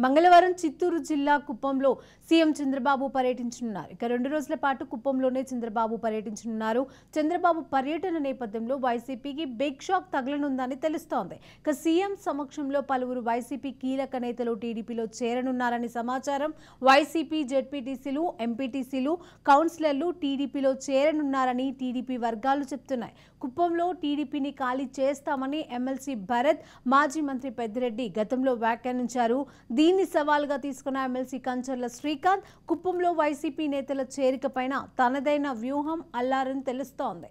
మంగళవారం చిత్తూరు జిల్లా కుప్పంలో సీఎం చంద్రబాబు పర్యటించనున్నారు. ఇక 2 రోజుల పాటు కుప్పంలోనే చంద్రబాబు పర్యటించనున్నారు. చంద్రబాబు పర్యటన నేపథ్యంలో వైసీపీకి బిగ్ షాక్ తగలనుందని తెలుస్తోంది. ఇక సీఎం సమక్షంలో పలువురు వైసీపీ కీలక నేతలు టీడీపీలో చేరనున్నారని సమాచారం. వైసీపీ జెడ్పీటీసీలు, ఎంపీటీసీలు, కౌన్సిలర్లు టీడీపీలో చేరనున్నారని టీడీపీ వర్గాలు చెప్తున్నాయి. కుప్పంలో టీడీపీని ఖాళీ చేస్తామని ఎమ్మెల్సీ భరత్, మాజీ మంత్రి పెద్దిరెడ్డి గతంలో వ్యాఖ్యానించారు. దీన్ని సవాల్గా తీసుకున్న ఎమ్మెల్సీ కంచర్ల శ్రీకాంత్ కుప్పంలో వైసీపీ నేతల చేరికపైన తనదైన వ్యూహం అల్లారని తెలుస్తోంది.